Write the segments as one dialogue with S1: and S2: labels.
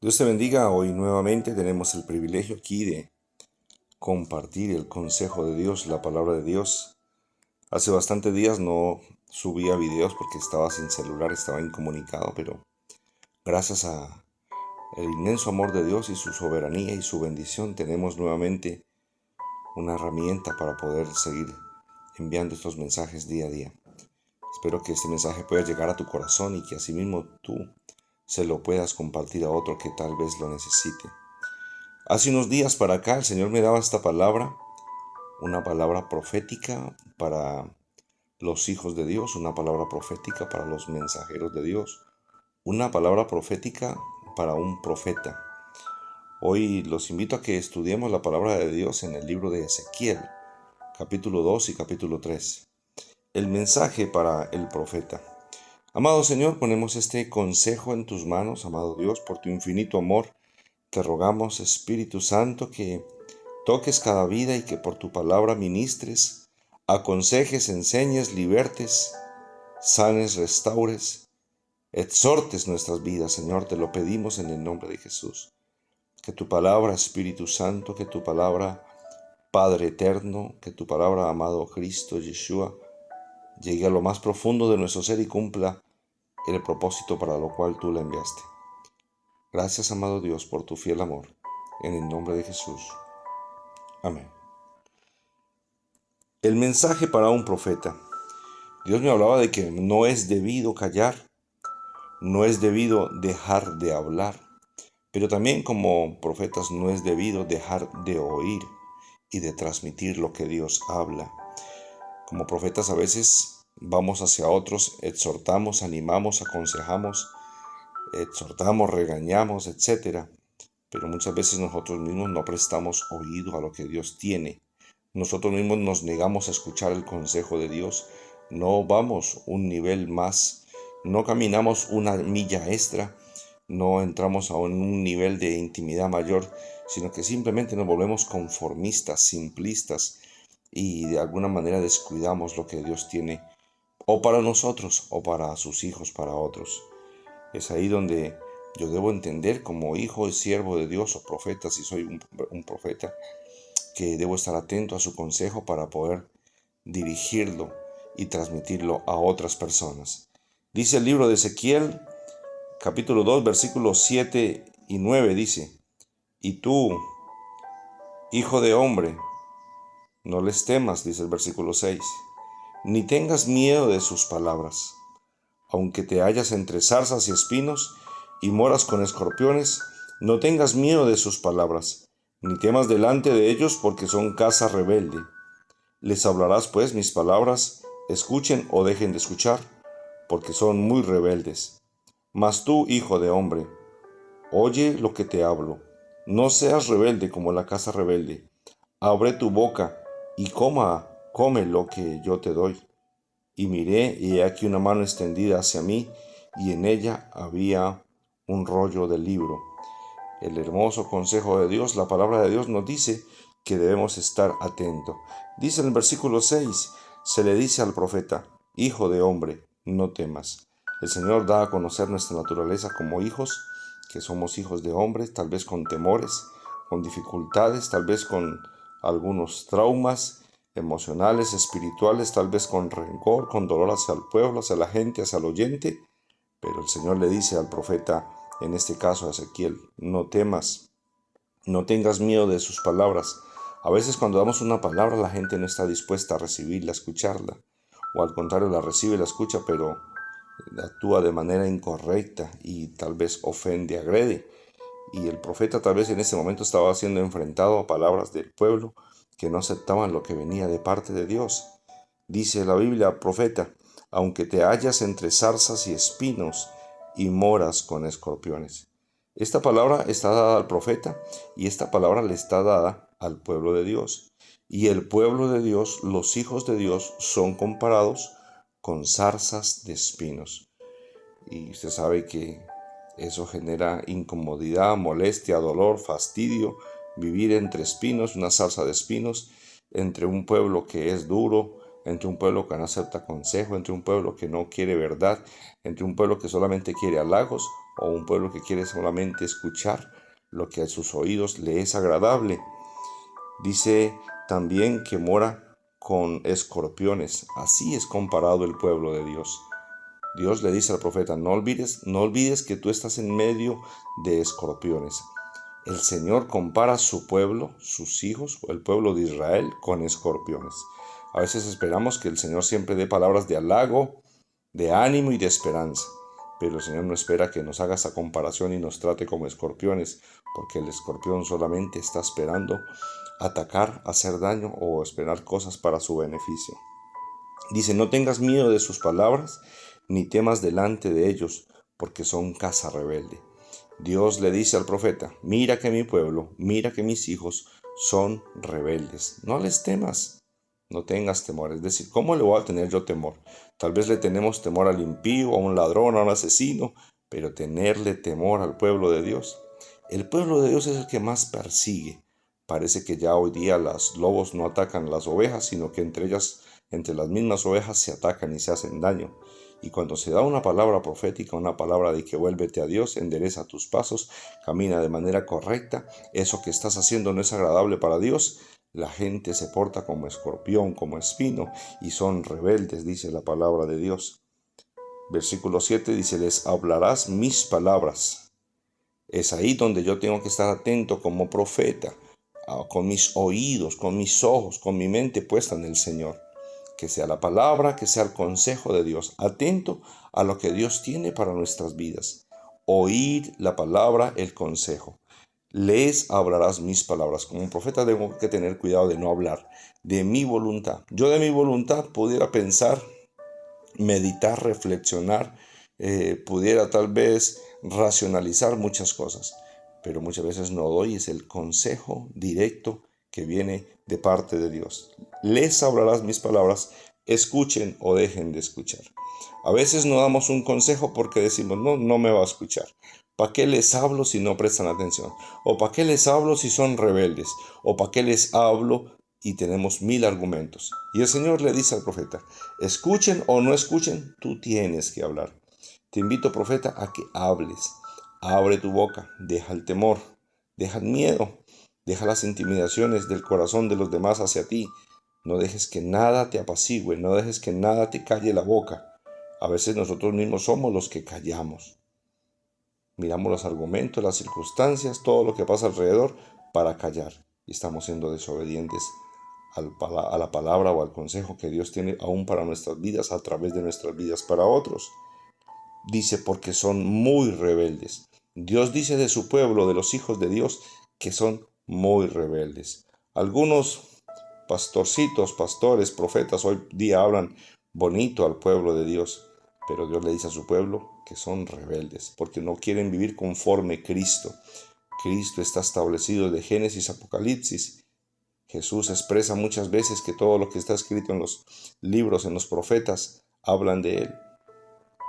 S1: Dios te bendiga. Hoy nuevamente tenemos el privilegio aquí de compartir el consejo de Dios, la palabra de Dios. Hace bastantes días no subía videos porque estaba sin celular, estaba incomunicado, pero gracias a el inmenso amor de Dios y su soberanía y su bendición tenemos nuevamente una herramienta para poder seguir enviando estos mensajes día a día. Espero que este mensaje pueda llegar a tu corazón y que asimismo tú se lo puedas compartir a otro que tal vez lo necesite. Hace unos días para acá el Señor me daba esta palabra, una palabra profética para los hijos de Dios, una palabra profética para los mensajeros de Dios, una palabra profética para un profeta. Hoy los invito a que estudiemos la palabra de Dios en el libro de Ezequiel, capítulo 2 y capítulo 3. El mensaje para el profeta. Amado Señor, ponemos este consejo en tus manos, amado Dios, por tu infinito amor. Te rogamos, Espíritu Santo, que toques cada vida y que por tu palabra ministres, aconsejes, enseñes, libertes, sanes, restaures, exhortes nuestras vidas, Señor, te lo pedimos en el nombre de Jesús. Que tu palabra, Espíritu Santo, que tu palabra, Padre eterno, que tu palabra, amado Cristo, Yeshua, llegue a lo más profundo de nuestro ser y cumpla el propósito para lo cual tú la enviaste. Gracias, amado Dios, por tu fiel amor, en el nombre de Jesús. Amén. El mensaje para un profeta. Dios me hablaba de que no es debido callar, no es debido dejar de hablar, pero también como profetas no es debido dejar de oír y de transmitir lo que Dios habla. Como profetas a veces vamos hacia otros, exhortamos, animamos, aconsejamos, exhortamos, regañamos, etc. Pero muchas veces nosotros mismos no prestamos oído a lo que Dios tiene. Nosotros mismos nos negamos a escuchar el consejo de Dios. No vamos un nivel más, no caminamos una milla extra, no entramos a un nivel de intimidad mayor, sino que simplemente nos volvemos conformistas, simplistas y de alguna manera descuidamos lo que Dios tiene o para nosotros o para sus hijos, para otros. Es ahí donde yo debo entender como hijo y siervo de Dios o profeta, si soy un profeta, que debo estar atento a su consejo para poder dirigirlo y transmitirlo a otras personas. Dice el libro de Ezequiel, capítulo 2, versículos 7 y 9, dice: Y tú, hijo de hombre, no les temas, dice el versículo 6, ni tengas miedo de sus palabras. Aunque te hallas entre zarzas y espinos y moras con escorpiones, no tengas miedo de sus palabras, ni temas delante de ellos, porque son casa rebelde. Les hablarás pues mis palabras, escuchen o dejen de escuchar, porque son muy rebeldes. Mas tú, hijo de hombre, oye lo que te hablo. No seas rebelde como la casa rebelde. Abre tu boca y come lo que yo te doy. Y miré, y he aquí una mano extendida hacia mí, y en ella había un rollo de libro. El hermoso consejo de Dios, la palabra de Dios nos dice que debemos estar atentos. Dice en el versículo 6, se le dice al profeta: hijo de hombre, no temas. El Señor da a conocer nuestra naturaleza como hijos, que somos hijos de hombres, tal vez con temores, con dificultades, tal vez con algunos traumas emocionales, espirituales, tal vez con rencor, con dolor hacia el pueblo, hacia la gente, hacia el oyente. Pero el Señor le dice al profeta, en este caso a Ezequiel: no temas, no tengas miedo de sus palabras. A veces cuando damos una palabra la gente no está dispuesta a recibirla, a escucharla, o al contrario la recibe, la escucha, pero actúa de manera incorrecta y tal vez ofende, agrede. Y el profeta tal vez en ese momento estaba siendo enfrentado a palabras del pueblo que no aceptaban lo que venía de parte de Dios. Dice la Biblia, profeta: aunque te hallas entre zarzas y espinos y moras con escorpiones. Esta palabra está dada al profeta y esta palabra le está dada al pueblo de Dios. Y el pueblo de Dios, los hijos de Dios, son comparados con zarzas de espinos. Y usted sabe que eso genera incomodidad, molestia, dolor, fastidio, vivir entre espinos, una zarza de espinos, entre un pueblo que es duro, entre un pueblo que no acepta consejo, entre un pueblo que no quiere verdad, entre un pueblo que solamente quiere halagos o un pueblo que quiere solamente escuchar lo que a sus oídos le es agradable. Dice también que mora con escorpiones. Así es comparado el pueblo de Dios. Dios le dice al profeta, no olvides que tú estás en medio de escorpiones. El Señor compara su pueblo, sus hijos o el pueblo de Israel con escorpiones. A veces esperamos que el Señor siempre dé palabras de halago, de ánimo y de esperanza. Pero el Señor no espera que nos haga esa comparación y nos trate como escorpiones, porque el escorpión solamente está esperando atacar, hacer daño o esperar cosas para su beneficio. Dice, no tengas miedo de sus palabras, ni temas delante de ellos, porque son casa rebelde. Dios le dice al profeta, mira que mi pueblo, mira que mis hijos son rebeldes. No les temas, no tengas temor. Es decir, ¿cómo le voy a tener yo temor? Tal vez le tenemos temor al impío, a un ladrón, a un asesino, pero tenerle temor al pueblo de Dios. El pueblo de Dios es el que más persigue. Parece que ya hoy día los lobos no atacan las ovejas, sino que entre las mismas ovejas se atacan y se hacen daño. Y cuando se da una palabra profética, una palabra de que vuélvete a Dios, endereza tus pasos, camina de manera correcta, eso que estás haciendo no es agradable para Dios, la gente se porta como escorpión, como espino, y son rebeldes, dice la palabra de Dios. Versículo 7 dice, les hablarás mis palabras. Es ahí donde yo tengo que estar atento como profeta, con mis oídos, con mis ojos, con mi mente puesta en el Señor. Que sea la palabra, que sea el consejo de Dios, atento a lo que Dios tiene para nuestras vidas. Oír la palabra, el consejo. Les hablarás mis palabras. Como un profeta tengo que tener cuidado de no hablar de mi voluntad. Yo de mi voluntad pudiera pensar, meditar, reflexionar, pudiera tal vez racionalizar muchas cosas, pero muchas veces no doy, es el consejo directo que viene de parte de Dios. Les hablarás mis palabras, escuchen o dejen de escuchar. A veces no damos un consejo porque decimos, no me va a escuchar. ¿Para qué les hablo si no prestan atención? ¿O para qué les hablo si son rebeldes? ¿O para qué les hablo? Y tenemos 1000 argumentos. Y el Señor le dice al profeta, escuchen o no escuchen, tú tienes que hablar. Te invito, profeta, a que hables. Abre tu boca, deja el temor, deja el miedo, deja las intimidaciones del corazón de los demás hacia ti. No dejes que nada te apacigüe, no dejes que nada te calle la boca. A veces nosotros mismos somos los que callamos. Miramos los argumentos, las circunstancias, todo lo que pasa alrededor para callar. Y estamos siendo desobedientes a la palabra o al consejo que Dios tiene aún para nuestras vidas, a través de nuestras vidas para otros. Dice, porque son muy rebeldes. Dios dice de su pueblo, de los hijos de Dios, que son muy rebeldes. Algunos pastorcitos, pastores, profetas hoy día hablan bonito al pueblo de Dios, pero Dios le dice a su pueblo que son rebeldes, porque no quieren vivir conforme Cristo. Cristo está establecido de Génesis a Apocalipsis. Jesús expresa muchas veces que todo lo que está escrito en los libros, en los profetas, hablan de Él.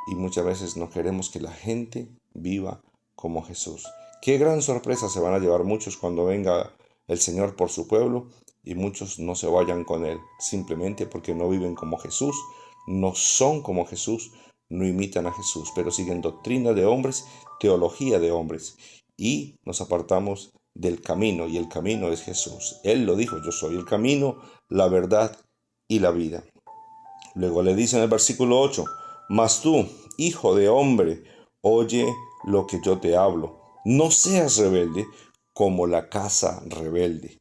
S1: Y muchas veces no queremos que la gente viva como Jesús. Qué gran sorpresa se van a llevar muchos cuando venga el Señor por su pueblo y muchos no se vayan con Él, simplemente porque no viven como Jesús, no son como Jesús, no imitan a Jesús, pero siguen doctrina de hombres, teología de hombres, y nos apartamos del camino, y el camino es Jesús. Él lo dijo, yo soy el camino, la verdad y la vida. Luego le dice en el versículo 8, mas tú, hijo de hombre, oye lo que yo te hablo. No seas rebelde como la casa rebelde.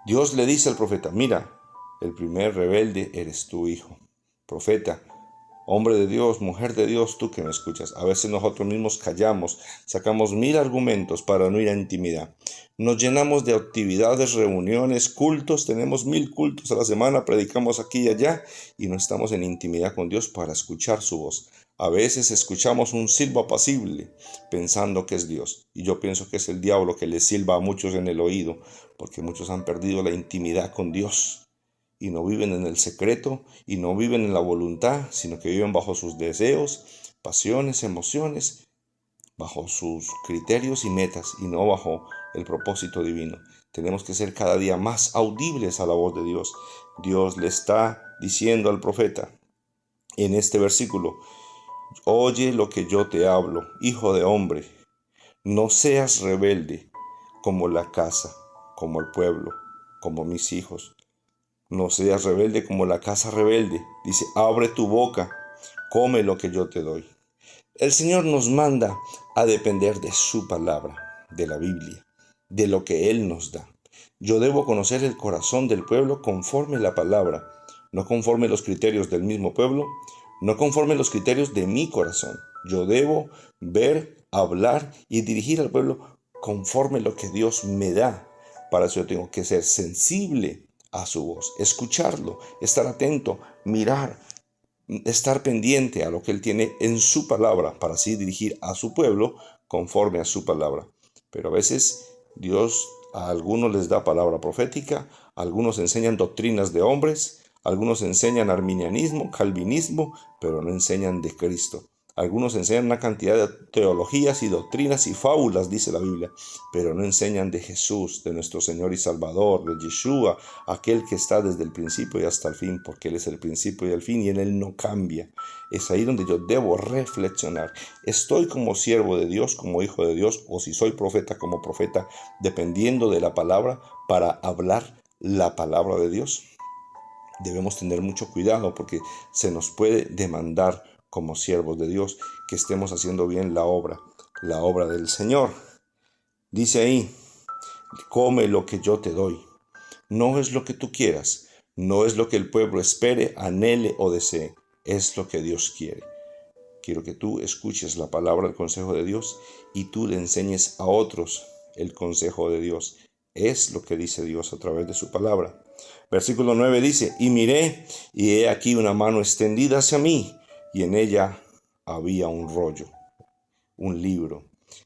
S1: Dios le dice al profeta, mira, el primer rebelde eres tú, hijo. Profeta, hombre de Dios, mujer de Dios, tú que me escuchas. A veces nosotros mismos callamos, sacamos 1000 argumentos para no ir a intimidad. Nos llenamos de actividades, reuniones, cultos, tenemos 1000 cultos a la semana, predicamos aquí y allá y no estamos en intimidad con Dios para escuchar su voz. A veces escuchamos un silbo apacible pensando que es Dios, y yo pienso que es el diablo que le silba a muchos en el oído, porque muchos han perdido la intimidad con Dios y no viven en el secreto y no viven en la voluntad, sino que viven bajo sus deseos, pasiones, emociones, bajo sus criterios y metas y no bajo el propósito divino. Tenemos que ser cada día más audibles a la voz de Dios. Dios le está diciendo al profeta en este versículo: oye lo que yo te hablo, hijo de hombre, no seas rebelde como la casa, como el pueblo, como mis hijos. No seas rebelde como la casa rebelde. Dice, abre tu boca, come lo que yo te doy. El Señor nos manda a depender de su palabra, de la Biblia, de lo que Él nos da. Yo debo conocer el corazón del pueblo conforme la palabra, no conforme los criterios del mismo pueblo, no conforme los criterios de mi corazón. Yo debo ver, hablar y dirigir al pueblo conforme lo que Dios me da. Para eso yo tengo que ser sensible a su voz, escucharlo, estar atento, mirar, estar pendiente a lo que Él tiene en su palabra para así dirigir a su pueblo conforme a su palabra. Pero a veces Dios a algunos les da palabra profética, a algunos enseñan doctrinas de hombres, algunos enseñan arminianismo, calvinismo, pero no enseñan de Cristo. Algunos enseñan una cantidad de teologías y doctrinas y fábulas, dice la Biblia, pero no enseñan de Jesús, de nuestro Señor y Salvador, de Yeshua, aquel que está desde el principio y hasta el fin, porque Él es el principio y el fin y en Él no cambia. Es ahí donde yo debo reflexionar. ¿Estoy como siervo de Dios, como hijo de Dios, o si soy profeta como profeta, dependiendo de la palabra para hablar la palabra de Dios? Debemos tener mucho cuidado porque se nos puede demandar como siervos de Dios que estemos haciendo bien la obra del Señor. Dice ahí, come lo que yo te doy. No es lo que tú quieras, no es lo que el pueblo espere, anhele o desee, es lo que Dios quiere. Quiero que tú escuches la palabra, el consejo de Dios y tú le enseñes a otros el consejo de Dios. Es lo que dice Dios a través de su palabra. Versículo 9 dice, y miré, y he aquí una mano extendida hacia mí, y en ella había un rollo, un libro.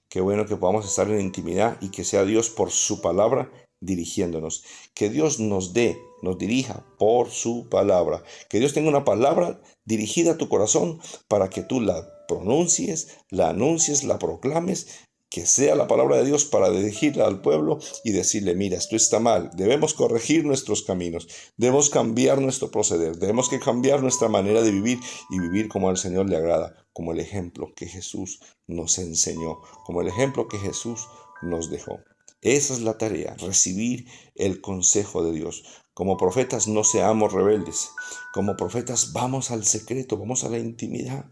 S1: Qué bueno que podamos estar en intimidad y que sea Dios por su palabra dirigiéndonos. Que Dios nos dirija por su palabra. Que Dios tenga una palabra dirigida a tu corazón para que tú la pronuncies, la anuncies, la proclames. Que sea la palabra de Dios para dirigirla al pueblo y decirle, mira, esto está mal, debemos corregir nuestros caminos, debemos cambiar nuestro proceder, debemos que cambiar nuestra manera de vivir y vivir como al Señor le agrada, como el ejemplo que Jesús nos enseñó, como el ejemplo que Jesús nos dejó. Esa es la tarea, recibir el consejo de Dios. Como profetas no seamos rebeldes, como profetas vamos al secreto, vamos a la intimidad.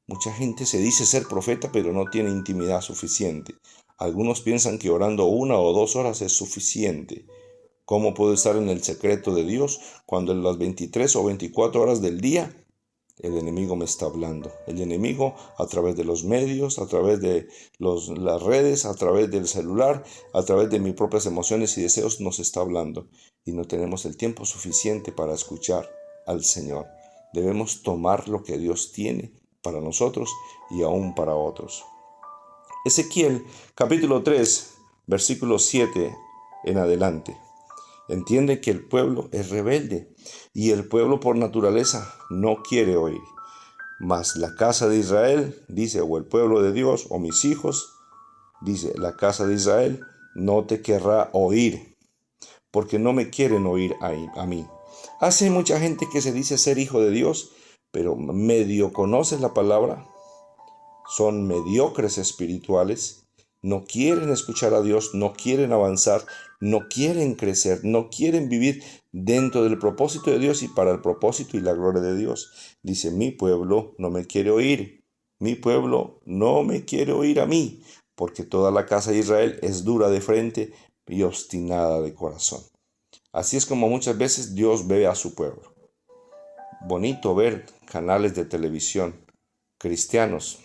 S1: Mucha gente se dice ser profeta, pero no tiene intimidad suficiente. Algunos piensan que orando 1 o 2 horas es suficiente. ¿Cómo puedo estar en el secreto de Dios cuando en las 23 o 24 horas del día el enemigo me está hablando? El enemigo a través de los medios, a través de las redes, a través del celular, a través de mis propias emociones y deseos nos está hablando. Y no tenemos el tiempo suficiente para escuchar al Señor. Debemos tomar lo que Dios tiene para nosotros y aún para otros. Ezequiel capítulo 3, versículo 7 en adelante. Entiende que el pueblo es rebelde y el pueblo por naturaleza no quiere oír. Mas la casa de Israel, dice, o el pueblo de Dios, o mis hijos, dice, la casa de Israel no te querrá oír, porque no me quieren oír a mí. Hace mucha gente que se dice ser hijo de Dios, pero medio conocen la palabra, son mediocres espirituales, no quieren escuchar a Dios, no quieren avanzar, no quieren crecer, no quieren vivir dentro del propósito de Dios y para el propósito y la gloria de Dios. Dice, mi pueblo no me quiere oír, mi pueblo no me quiere oír a mí, porque toda la casa de Israel es dura de frente y obstinada de corazón. Así es como muchas veces Dios ve a su pueblo. Bonito ver canales de televisión cristianos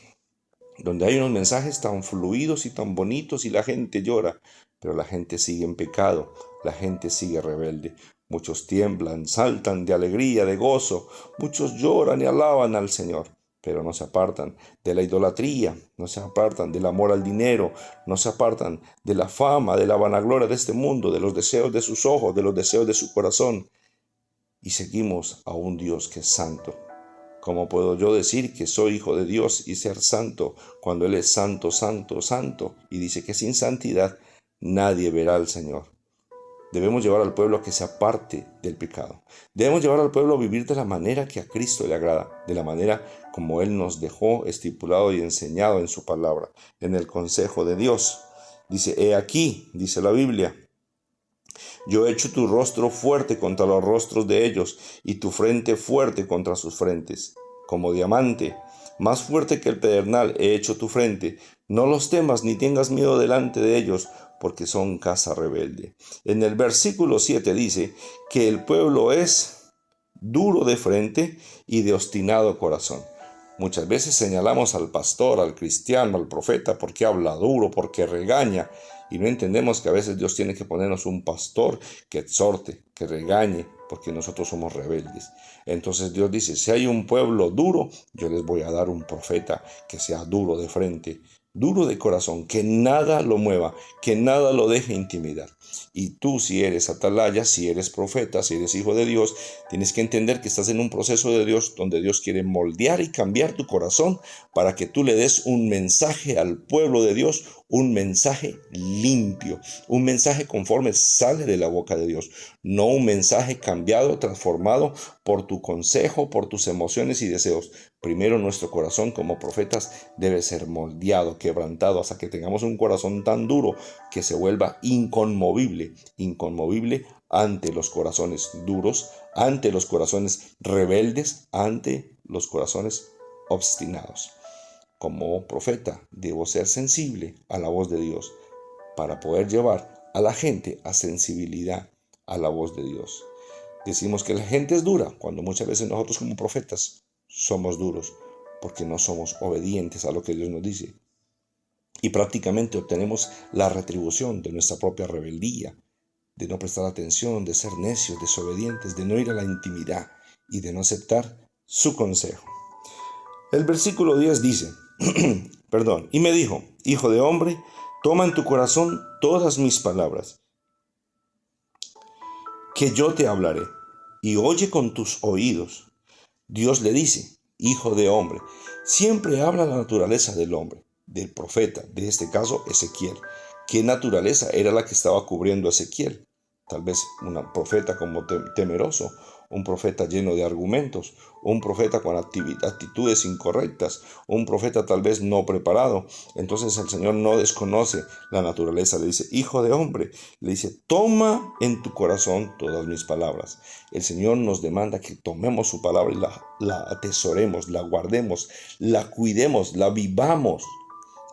S1: donde hay unos mensajes tan fluidos y tan bonitos y la gente llora, pero la gente sigue en pecado, la gente sigue rebelde. Muchos tiemblan, saltan de alegría, de gozo, muchos lloran y alaban al Señor, pero no se apartan de la idolatría, no se apartan del amor al dinero, no se apartan de la fama, de la vanagloria de este mundo, de los deseos de sus ojos, de los deseos de su corazón. Y seguimos a un Dios que es santo. ¿Cómo puedo yo decir que soy hijo de Dios y ser santo cuando Él es santo, santo, santo? Y dice que sin santidad nadie verá al Señor. Debemos llevar al pueblo a que se aparte del pecado. Debemos llevar al pueblo a vivir de la manera que a Cristo le agrada, de la manera como Él nos dejó estipulado y enseñado en su palabra, en el consejo de Dios. Dice, he aquí, dice la Biblia, yo he hecho tu rostro fuerte contra los rostros de ellos y tu frente fuerte contra sus frentes. Como diamante, más fuerte que el pedernal, he hecho tu frente. No los temas ni tengas miedo delante de ellos, porque son casa rebelde. En el versículo 7 dice que el pueblo es duro de frente y de obstinado corazón. Muchas veces señalamos al pastor, al cristiano, al profeta, porque habla duro, porque regaña, y no entendemos que a veces Dios tiene que ponernos un pastor que exhorte, que regañe, porque nosotros somos rebeldes. Entonces Dios dice, si hay un pueblo duro, yo les voy a dar un profeta que sea duro de frente, duro de corazón, que nada lo mueva, que nada lo deje intimidar. Y tú, si eres atalaya, si eres profeta, si eres hijo de Dios, tienes que entender que estás en un proceso de Dios donde Dios quiere moldear y cambiar tu corazón para que tú le des un mensaje al pueblo de Dios, un mensaje limpio, un mensaje conforme sale de la boca de Dios, no un mensaje cambiado, transformado por tu consejo, por tus emociones y deseos. Primero nuestro corazón como profetas debe ser moldeado, quebrantado, hasta que tengamos un corazón tan duro que se vuelva inconmovible ante los corazones duros, ante los corazones rebeldes, ante los corazones obstinados. Como profeta debo ser sensible a la voz de Dios para poder llevar a la gente a sensibilidad a la voz de Dios. Decimos que la gente es dura cuando muchas veces nosotros como profetas somos duros porque no somos obedientes a lo que Dios nos dice. Y prácticamente obtenemos la retribución de nuestra propia rebeldía, de no prestar atención, de ser necios, desobedientes, de no ir a la intimidad y de no aceptar su consejo. El versículo 10 dice, y me dijo, hijo de hombre, toma en tu corazón todas mis palabras, que yo te hablaré, y oye con tus oídos. Dios le dice, hijo de hombre, siempre habla la naturaleza del hombre, del profeta, de este caso Ezequiel. ¿Qué naturaleza era la que estaba cubriendo a Ezequiel? Tal vez un profeta como temeroso, un profeta lleno de argumentos, un profeta con actitudes incorrectas, un profeta tal vez no preparado. Entonces el Señor no desconoce la naturaleza, le dice, hijo de hombre, le dice, toma en tu corazón todas mis palabras. El Señor nos demanda que tomemos su palabra y la atesoremos, la guardemos, la cuidemos, la vivamos.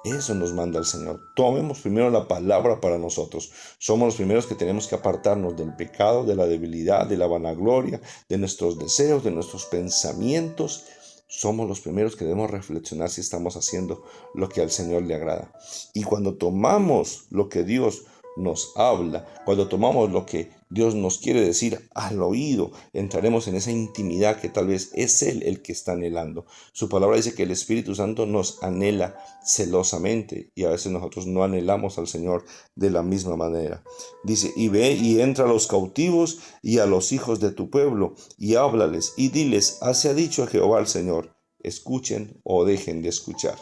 S1: Eso nos manda el Señor. Tomemos primero la palabra para nosotros. Somos los primeros que tenemos que apartarnos del pecado, de la debilidad, de la vanagloria, de nuestros deseos, de nuestros pensamientos. Somos los primeros que debemos reflexionar si estamos haciendo lo que al Señor le agrada. Y cuando tomamos lo que Dios nos habla, cuando tomamos lo que Dios nos quiere decir al oído, entraremos en esa intimidad que tal vez es Él el que está anhelando. Su palabra dice que el Espíritu Santo nos anhela celosamente y a veces nosotros no anhelamos al Señor de la misma manera. Dice, y ve y entra a los cautivos y a los hijos de tu pueblo y háblales y diles, así ha dicho Jehová el Señor. Escuchen o dejen de escuchar.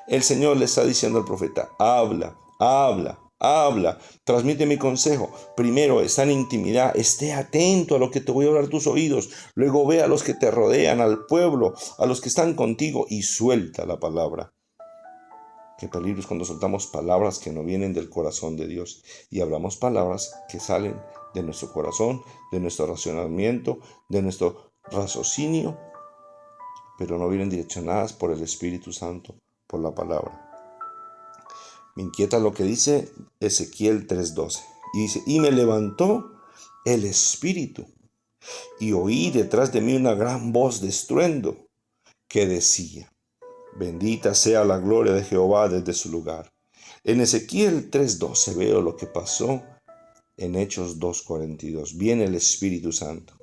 S1: El Señor le está diciendo al profeta, habla, transmite mi consejo. Primero está en intimidad, esté atento a lo que te voy a hablar tus oídos. Luego ve a los que te rodean, al pueblo, a los que están contigo y suelta la palabra. Qué peligro es cuando soltamos palabras que no vienen del corazón de Dios y hablamos palabras que salen de nuestro corazón, de nuestro razonamiento, de nuestro raciocinio, pero no vienen direccionadas por el Espíritu Santo, por la palabra. Me inquieta lo que dice Ezequiel 3:12. Y dice, y me levantó el Espíritu, y oí detrás de mí una gran voz de estruendo que decía, bendita sea la gloria de Jehová desde su lugar. En Ezequiel 3:12 veo lo que pasó en Hechos 2:42. Viene el Espíritu Santo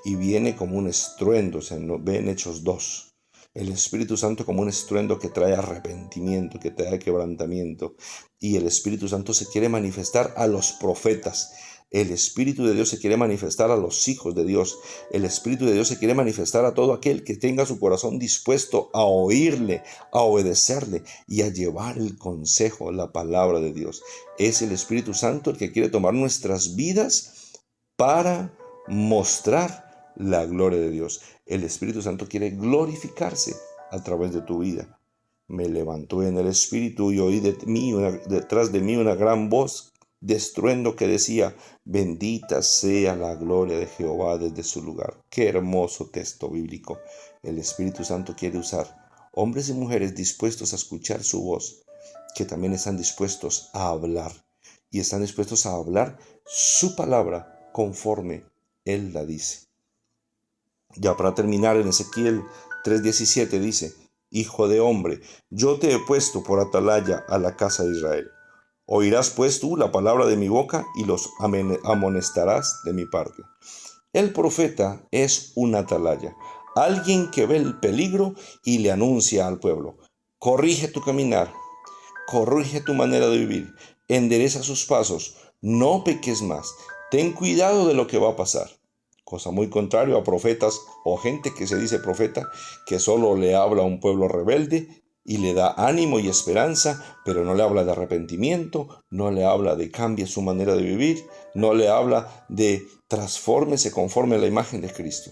S1: y viene como un estruendo, se ve en Hechos 2. El Espíritu Santo como un estruendo que trae arrepentimiento, que trae quebrantamiento. Y el Espíritu Santo se quiere manifestar a los profetas. El Espíritu de Dios se quiere manifestar a los hijos de Dios. El Espíritu de Dios se quiere manifestar a todo aquel que tenga su corazón dispuesto a oírle, a obedecerle y a llevar el consejo, la palabra de Dios. Es el Espíritu Santo el que quiere tomar nuestras vidas para mostrar la gloria de Dios. El Espíritu Santo quiere glorificarse a través de tu vida. Me levantó en el Espíritu y oí detrás de mí una gran voz de estruendo que decía: bendita sea la gloria de Jehová desde su lugar. Qué hermoso texto bíblico. El Espíritu Santo quiere usar hombres y mujeres dispuestos a escuchar su voz, que también están dispuestos a hablar, y están dispuestos a hablar su palabra conforme Él la dice. Ya para terminar, en Ezequiel 3:17 dice: Hijo de hombre, yo te he puesto por atalaya a la casa de Israel. Oirás pues tú la palabra de mi boca y los amonestarás de mi parte. El profeta es un atalaya, alguien que ve el peligro y le anuncia al pueblo: corrige tu caminar, corrige tu manera de vivir, endereza sus pasos, no peques más, ten cuidado de lo que va a pasar. Cosa muy contraria a profetas o gente que se dice profeta, que solo le habla a un pueblo rebelde y le da ánimo y esperanza, pero no le habla de arrepentimiento, no le habla de cambie su manera de vivir, no le habla de transfórmese conforme a la imagen de Cristo.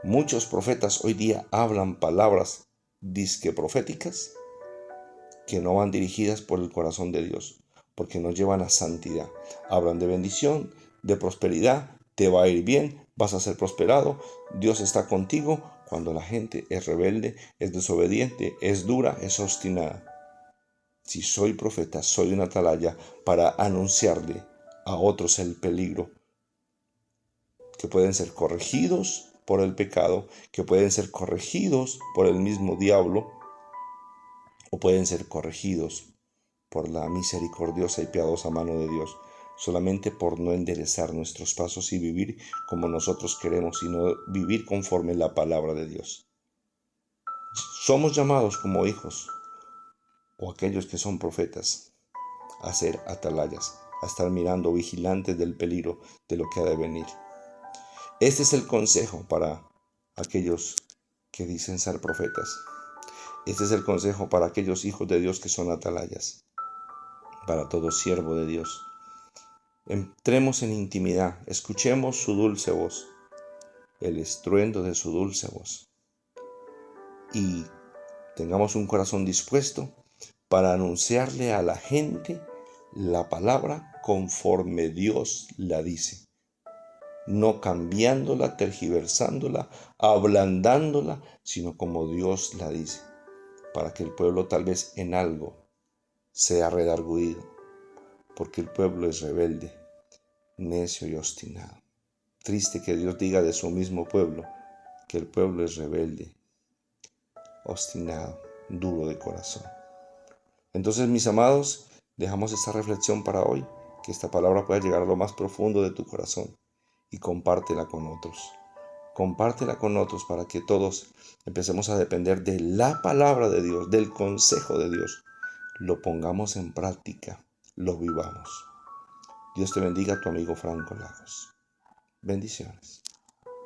S1: Muchos profetas hoy día hablan palabras disque proféticas que no van dirigidas por el corazón de Dios, porque nos llevan a santidad. Hablan de bendición, de prosperidad, te va a ir bien, vas a ser prosperado, Dios está contigo, cuando la gente es rebelde, es desobediente, es dura, es obstinada. Si soy profeta, soy una atalaya para anunciarle a otros el peligro, que pueden ser corregidos por el pecado, que pueden ser corregidos por el mismo diablo, o pueden ser corregidos por la misericordiosa y piadosa mano de Dios, solamente por no enderezar nuestros pasos y vivir como nosotros queremos, sino vivir conforme la palabra de Dios. Somos llamados como hijos, o aquellos que son profetas, a ser atalayas, a estar mirando, vigilantes del peligro de lo que ha de venir. Este es el consejo para aquellos que dicen ser profetas. Este es el consejo para aquellos hijos de Dios que son atalayas, para todo siervo de Dios. Entremos en intimidad, escuchemos su dulce voz, el estruendo de su dulce voz, y tengamos un corazón dispuesto para anunciarle a la gente la palabra conforme Dios la dice, no cambiándola, tergiversándola, ablandándola, sino como Dios la dice, para que el pueblo tal vez en algo sea redarguido, porque el pueblo es rebelde, necio y obstinado. Triste que Dios diga de su mismo pueblo que el pueblo es rebelde, obstinado, duro de corazón. Entonces, mis amados, dejamos esta reflexión para hoy, que esta palabra pueda llegar a lo más profundo de tu corazón, y compártela con otros. Compártela con otros para que todos empecemos a depender de la palabra de Dios, del consejo de Dios. Lo pongamos en práctica, lo vivamos. Dios te bendiga, tu amigo Franco Lagos. Bendiciones.